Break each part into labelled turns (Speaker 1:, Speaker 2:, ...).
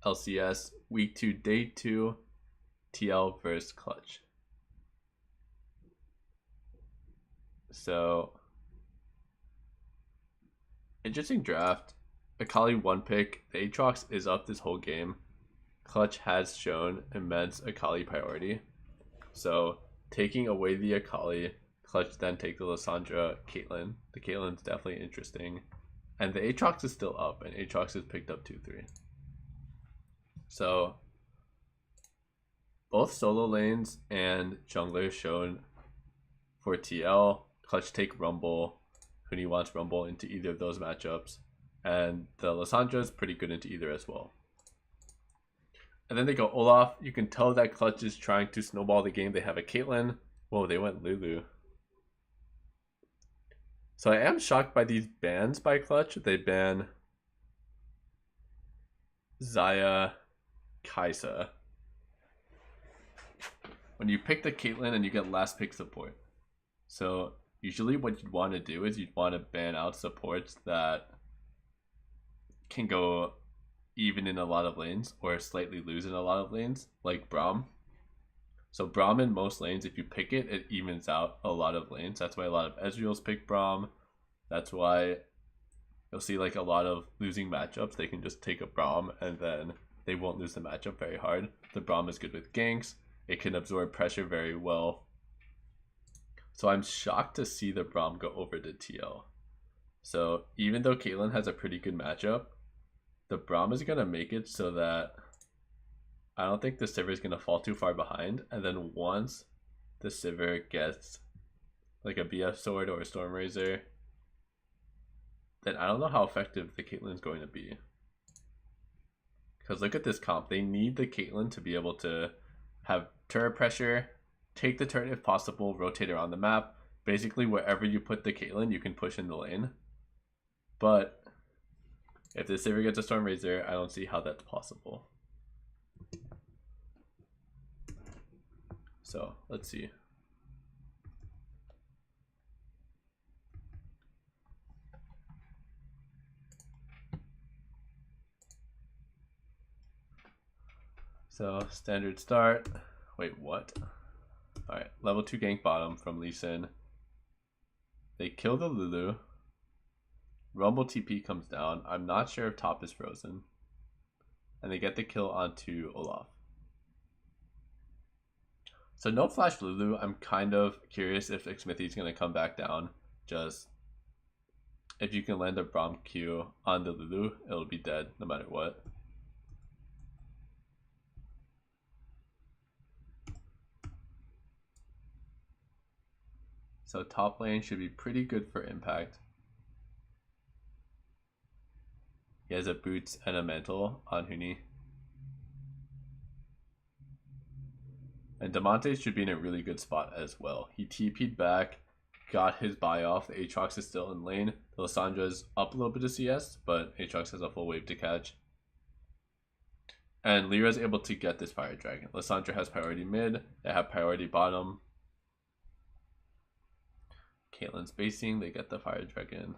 Speaker 1: LCS Week 2 Day 2 TL versus Clutch. So, interesting draft. Akali 1 pick. The Aatrox is up this whole game. Clutch has shown immense Akali priority. So, taking away the Akali, Clutch then take the Lissandra Caitlyn. The Caitlyn's definitely interesting. And the Aatrox is still up, and Aatrox is picked up 2-3. So, both solo lanes and junglers shown for TL. Clutch take Rumble. Huni wants Rumble into either of those matchups. And the Lissandra is pretty good into either as well. And then they go Olaf. You can tell that Clutch is trying to snowball the game. They have a Caitlyn. Whoa, they went Lulu. So I am shocked by these bans by Clutch. They ban Xayah, Kai'Sa. When you pick the Caitlyn and you get last pick support. So usually what you'd want to do is you'd want to ban out supports that can go even in a lot of lanes or slightly lose in a lot of lanes, like Braum. So Braum in most lanes, if you pick it, it evens out a lot of lanes. That's why a lot of Ezreals pick Braum. That's why you'll see like a lot of losing matchups. They can just take a Braum and then they won't lose the matchup very hard. The Braum is good with ganks. It can absorb pressure very well. So I'm shocked to see the Braum go over to TL. So even though Caitlyn has a pretty good matchup, the Braum is going to make it so that I don't think the Sivir is going to fall too far behind. And then once the Sivir gets like a BF sword or a Storm Razor, then I don't know how effective the Caitlyn is going to be. Because look at this comp. They need the Caitlyn to be able to have turret pressure, take the turret if possible, rotate around the map. Basically, wherever you put the Caitlyn, you can push in the lane. But if the Sivir gets a Storm Razor, I don't see how that's possible. So, let's see. So, standard start. Wait, what? Alright, level 2 gank bottom from Lee Sin. They kill the Lulu. Rumble TP comes down. I'm not sure if top is frozen. And they get the kill onto Olaf. So no flash Lulu. I'm kind of curious if Xmithy's going to come back down. Just if you can land a Braum Q on the Lulu, it'll be dead no matter what. So top lane should be pretty good for impact. He has a boots and a mantle on Huni. And Damonte should be in a really good spot as well. He TP'd back, got his buy off. The Aatrox is still in lane. The Lissandra's up a little bit of CS, but Aatrox has a full wave to catch. And Lyra's able to get this Fire Dragon. Lissandra has priority mid. They have priority bottom. Caitlyn's basing. They get the Fire Dragon.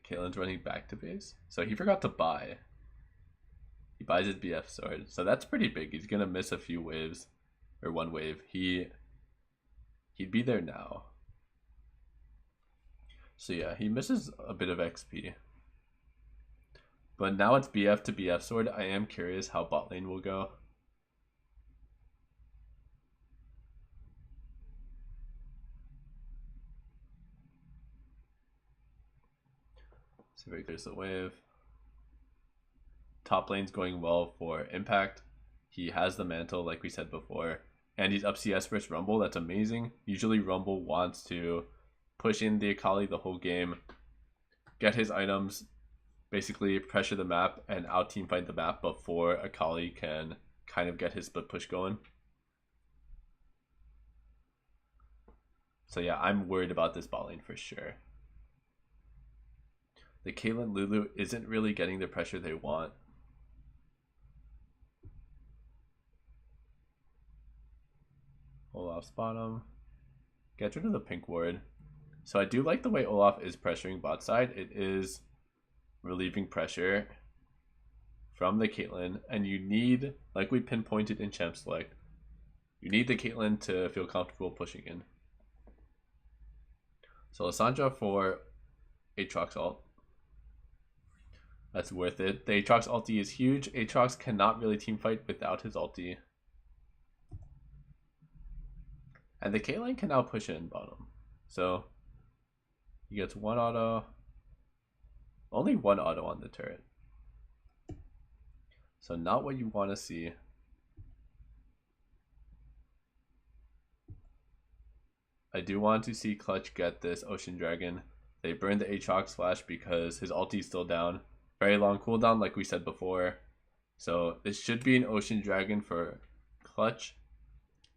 Speaker 1: Caitlyn's running back to base. So he forgot to buy. He buys his BF sword. So that's pretty big. He's going to miss a few waves. Or one wave. He'd be there now. So yeah, he misses a bit of XP. But now it's BF to BF sword. I am curious how bot lane will go. So very clears the wave. Top lane's going well for impact. He has the mantle like we said before. And he's up CS versus Rumble. That's amazing. Usually Rumble wants to push in the Akali the whole game. Get his items. Basically pressure the map and out team fight the map before Akali can kind of get his split push going. So yeah, I'm worried about this bot lane for sure. The Caitlyn Lulu isn't really getting the pressure they want. Olaf's bottom. Gets rid of the pink ward. So I do like the way Olaf is pressuring bot side. It is relieving pressure from the Caitlyn, and you need, like we pinpointed in Champ Select, you need the Caitlyn to feel comfortable pushing in. So Lissandra for Aatrox ult. That's worth it. The Aatrox ulti is huge. Aatrox cannot really teamfight without his ulti. And the Caitlyn can now push in bottom. So he gets one auto. Only one auto on the turret. So not what you want to see. I do want to see Clutch get this Ocean Dragon. They burned the Aatrox flash because his ulti is still down. Very long cooldown like we said before. So this should be an Ocean Dragon for Clutch.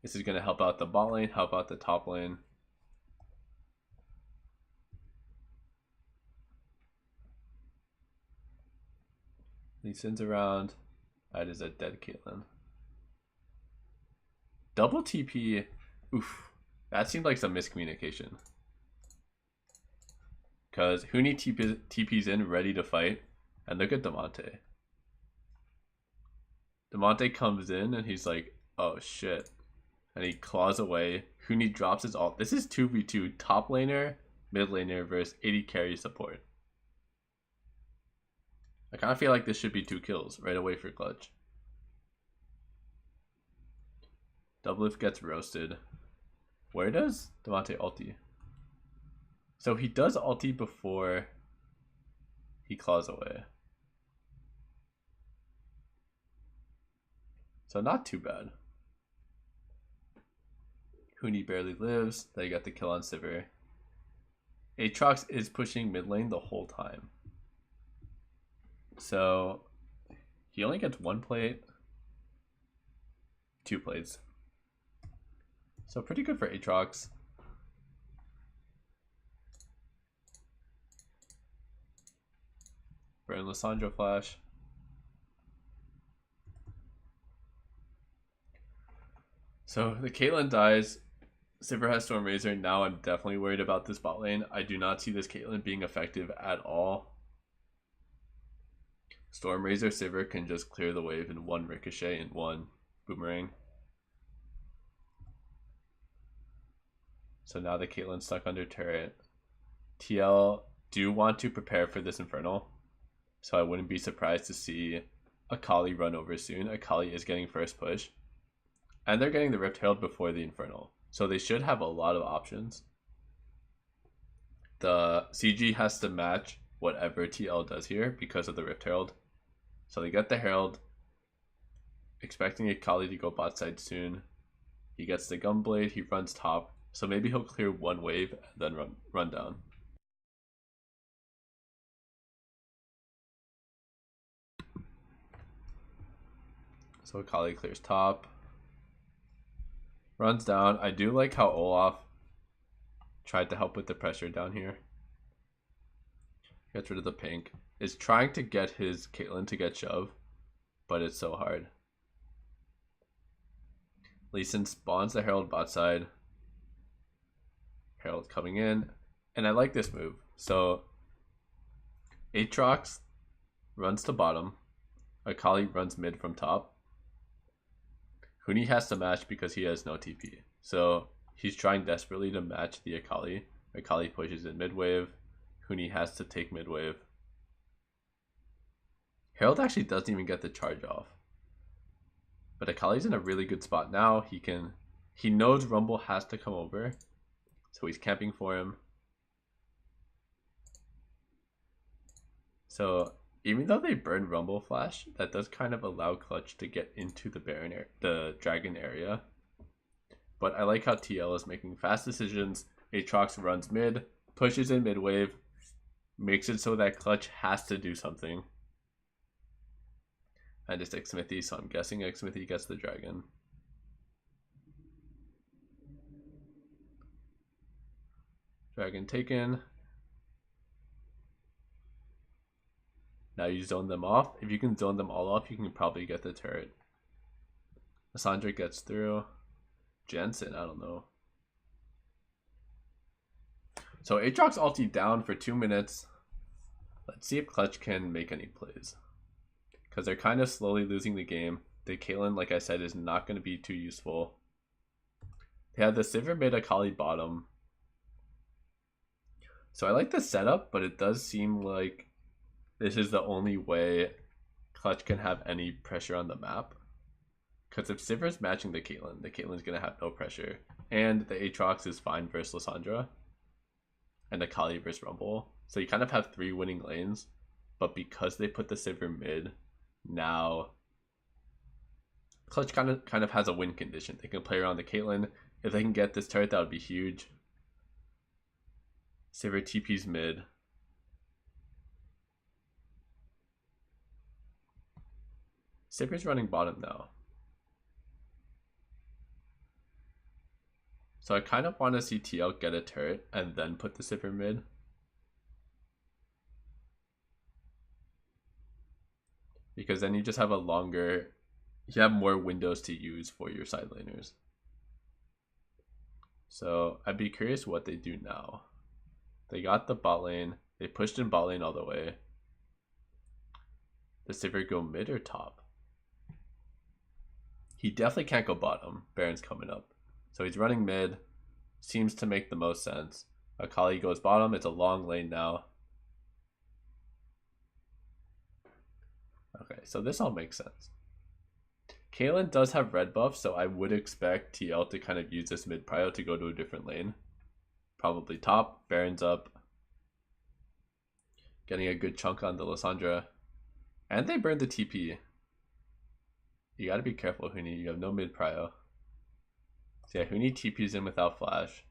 Speaker 1: This is going to help out the bot lane, help out the top lane. He sends around. That is a dead Caitlyn. Double TP. Oof. That seemed like some miscommunication. Because Huni TP's in, ready to fight. And look at Damonte. Damonte comes in and he's like, oh shit. And he claws away. Huni drops his ult. This is 2v2. Top laner, mid laner versus 80 carry support. I kind of feel like this should be 2 kills right away for Clutch. Doublelift gets roasted. Where does Damonte ulti? So he does ulti before he claws away. So not too bad. Huni barely lives. They got the kill on Sivir. Aatrox is pushing mid lane the whole time. So he only gets 1 plate. 2 plates. So pretty good for Aatrox. Burn Lissandra flash. So the Caitlyn dies. Sivir has Storm Razor. Now I'm definitely worried about this bot lane. I do not see this Caitlyn being effective at all. Storm Razor Sivir can just clear the wave in 1 ricochet and 1 boomerang. So now the Caitlyn's stuck under turret. TL do want to prepare for this Infernal. So I wouldn't be surprised to see Akali run over soon. Akali is getting first push. And they're getting the Rift Herald before the Infernal. So they should have a lot of options. The CG has to match whatever TL does here because of the Rift Herald. So they get the Herald. Expecting Akali to go bot side soon. He gets the Gunblade, he runs top. So maybe he'll clear 1 wave and then run down. So Akali clears top. Runs down. I do like how Olaf tried to help with the pressure down here. Gets rid of the pink. Is trying to get his Caitlyn to get shove, but it's so hard. Lee Sin spawns the Herald bot side. Herald coming in. And I like this move. So Aatrox runs to bottom. Akali runs mid from top. Huni has to match because he has no TP. So he's trying desperately to match the Akali. Akali pushes in mid wave. Huni has to take mid wave. Herald actually doesn't even get the charge off. But Akali's in a really good spot now. He knows Rumble has to come over. So he's camping for him. So even though they burn Rumble Flash, that does kind of allow Clutch to get into the Dragon area. But I like how TL is making fast decisions. Aatrox runs mid, pushes in mid wave, makes it so that Clutch has to do something. And it's Xmithy, so I'm guessing Xmithy gets the dragon. Dragon taken. Now you zone them off. If you can zone them all off, you can probably get the turret. Lissandra gets through. Jensen, I don't know. So Aatrox ulti down for 2 minutes. Let's see if Clutch can make any plays. Because they're kind of slowly losing the game. The Caitlyn, like I said, is not going to be too useful. They have the Sivir mid, Akali bottom. So I like the setup, but it does seem like this is the only way Clutch can have any pressure on the map. Because if Sivir's matching the Caitlyn's going to have no pressure. And the Aatrox is fine versus Lissandra. And Akali versus Rumble. So you kind of have 3 winning lanes. But because they put the Sivir mid, now Clutch kind of has a win condition. They can play around the Caitlyn. If they can get this turret, that would be huge. Sivir TP's mid. Sivir's running bottom now. So I kind of want to see TL get a turret and then put the Sivir mid. Because then you just have you have more windows to use for your side laners. So I'd be curious what they do now. They got the bot lane. They pushed in bot lane all the way. Does Sivir go mid or top? He definitely can't go bottom. Baron's coming up. So he's running mid. Seems to make the most sense. Akali goes bottom. It's a long lane now. Okay, so this all makes sense. Caitlyn does have red buff, so I would expect TL to kind of use this mid prio to go to a different lane. Probably top. Baron's up. Getting a good chunk on the Lissandra. And they burned the TP. You gotta be careful, Huni. You have no mid prio. So yeah, Huni TP's in without flash.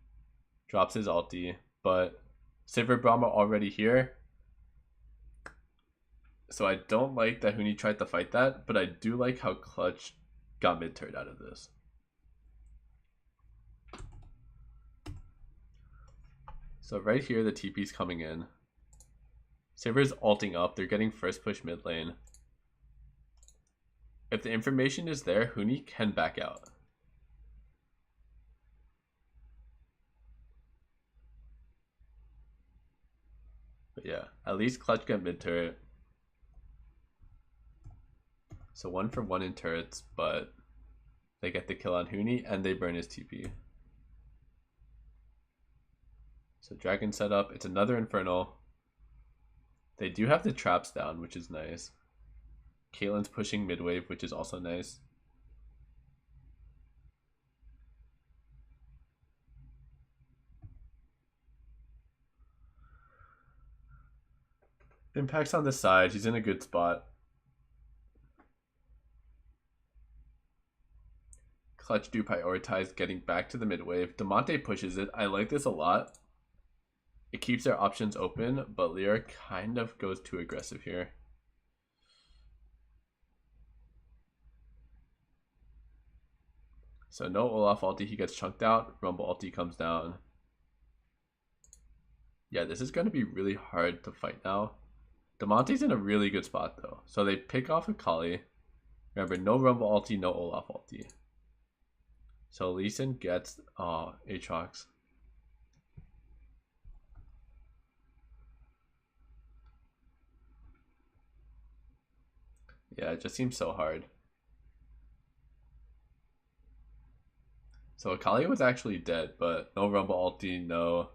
Speaker 1: Drops his ulti. But Sivir Brahma already here. So I don't like that Huni tried to fight that, but I do like how Clutch got mid turret out of this. So right here, the TP's coming in. Sivir's ulting up. They're getting first push mid lane. If the information is there, Huni can back out. But yeah, at least Clutch got mid turret. So 1 for 1 in turrets, but they get the kill on Huni and they burn his TP. So Dragon set up. It's another Infernal. They do have the traps down, which is nice. Caitlyn's pushing mid wave, which is also nice. Impact's on the side. He's in a good spot. Clutch do prioritize getting back to the mid wave. Damonte pushes it. I like this a lot. It keeps their options open, but Lyra kind of goes too aggressive here. So no Olaf ulti, he gets chunked out. Rumble ulti comes down. Yeah, this is going to be really hard to fight now. Damonte's in a really good spot though. So they pick off Akali. Remember, no Rumble ulti, no Olaf ulti. So Lee Sin gets Aatrox. Yeah, it just seems so hard. So Akali was actually dead, but no Rumble ulti, no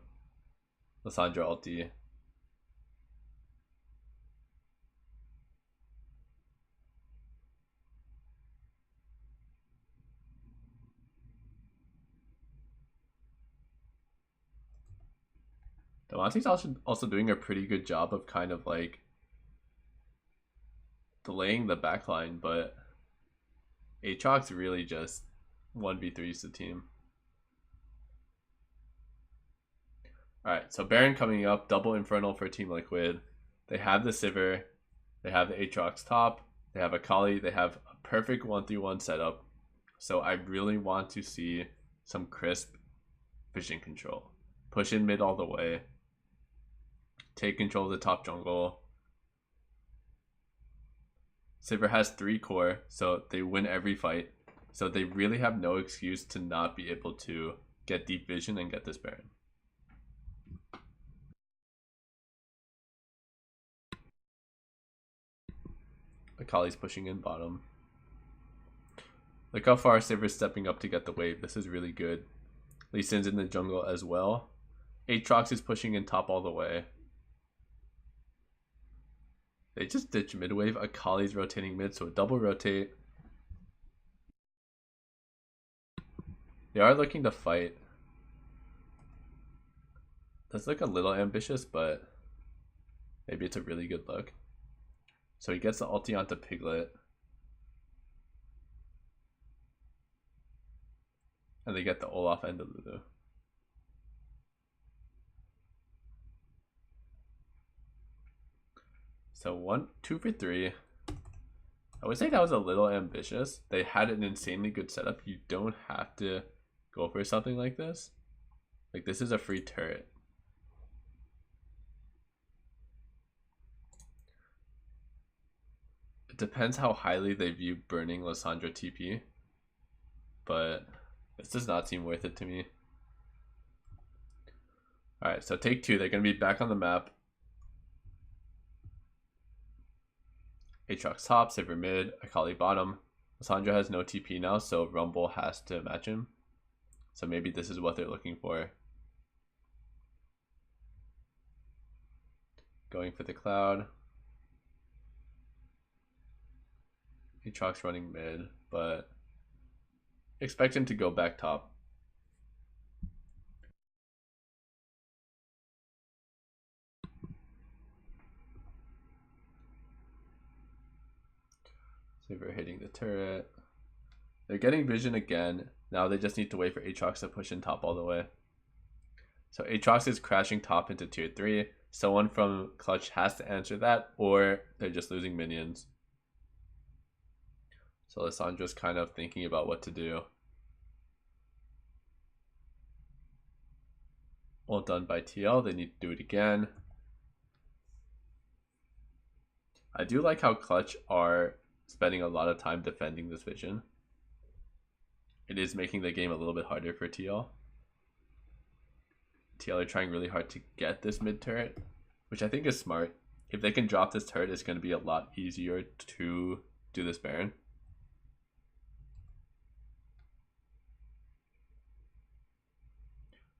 Speaker 1: Lissandra ulti. Damonte's also doing a pretty good job of kind of like delaying the backline, but Aatrox really just 1v3s the team. Alright, so Baron coming up, double Infernal for Team Liquid. They have the Sivir, they have the Aatrox top, they have Akali, they have a perfect 1-3-1 setup. So I really want to see some crisp vision control. Push in mid all the way. Take control of the top jungle. Sivir has 3 core, so they win every fight. So they really have no excuse to not be able to get deep vision and get this Baron. Akali's pushing in bottom. Look how far Saber's stepping up to get the wave. This is really good. Lee Sin's in the jungle as well. Aatrox is pushing in top all the way. They just ditch mid wave. Akali's rotating mid, so a double rotate. They are looking to fight. That's like a little ambitious, but maybe it's a really good look. So he gets the ulti onto Piglet. And they get the Olaf and the Lulu. So 2 for 3. I would say that was a little ambitious. They had an insanely good setup. You don't have to go for something like this. Like, this is a free turret. It depends how highly they view burning Lissandra TP. But this does not seem worth it to me. Alright, so take 2. They're going to be back on the map. Aatrox top, Saber mid, Akali bottom. Lissandra has no TP now, so Rumble has to match him. So maybe this is what they're looking for. Going for the cloud. Aatrox running mid, but expect him to go back top. Saber hitting the turret. They're getting vision again. Now they just need to wait for Aatrox to push in top all the way. So Aatrox is crashing top into tier 3. Someone from Clutch has to answer that, or they're just losing minions. So Lissandra's kind of thinking about what to do. Well done by TL. They need to do it again. I do like how Clutch are spending a lot of time defending this vision. It is making the game a little bit harder for TL. TL are trying really hard to get this mid turret, which I think is smart. If they can drop this turret, it's going to be a lot easier to do this Baron.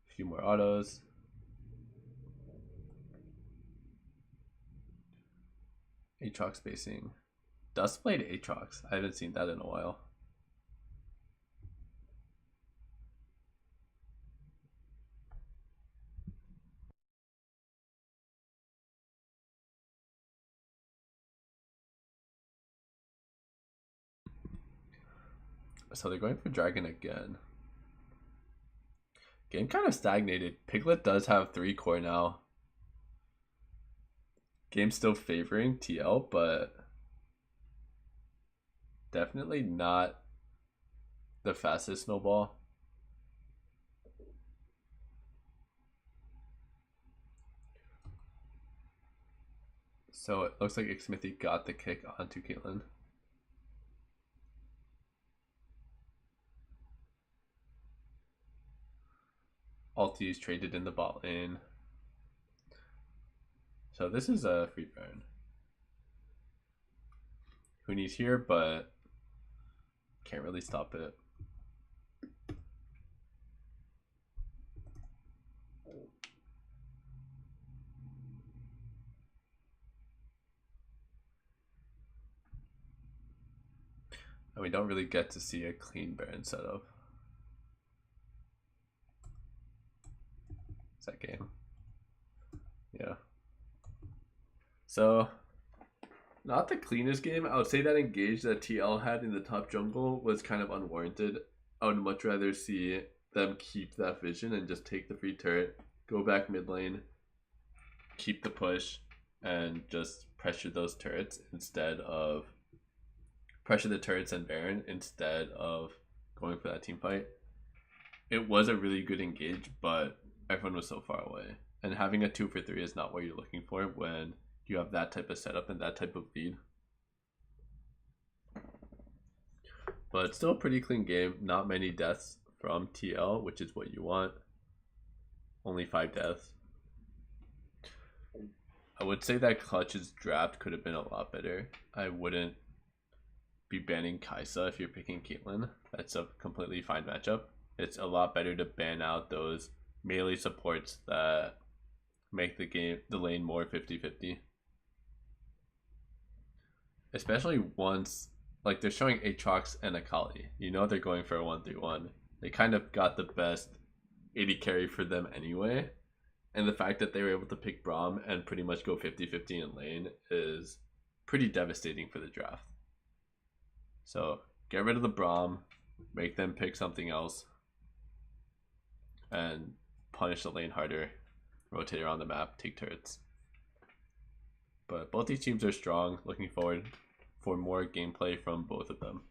Speaker 1: A few more autos. Aatrox spacing. Dustblade Aatrox. I haven't seen that in a while. So they're going for Dragon again. Game kind of stagnated. Piglet does have 3 core now. Game's still favoring TL, but definitely not the fastest snowball. So it looks like Xmithy got the kick onto Caitlyn. Ulti is traded in the bot lane. So this is a free Baron. Huni's here, but can't really stop it. And we don't really get to see a clean Baron setup. Is that game? Yeah. So, not the cleanest game. I would say that engage that TL had in the top jungle was kind of unwarranted. I would much rather see them keep that vision and just take the free turret, go back mid lane, keep the push, and just pressure those turrets instead of pressure the turrets and Baron instead of going for that team fight. It was a really good engage, but everyone was so far away. And having a 2 for 3 is not what you're looking for when you have that type of setup and that type of lead. But still a pretty clean game. Not many deaths from TL, which is what you want. Only 5 deaths. I would say that Clutch's draft could have been a lot better. I wouldn't be banning Kaisa if you're picking Caitlyn. That's a completely fine matchup. It's a lot better to ban out those melee supports that make the lane more 50-50. Especially once, like, they're showing Aatrox and Akali. You know they're going for a 1-3-1. They kind of got the best AD carry for them anyway. And the fact that they were able to pick Braum and pretty much go 50-50 in lane is pretty devastating for the draft. So get rid of the Braum, make them pick something else, and punish the lane harder, rotate around the map, take turrets. But both these teams are strong. Looking forward for more gameplay from both of them.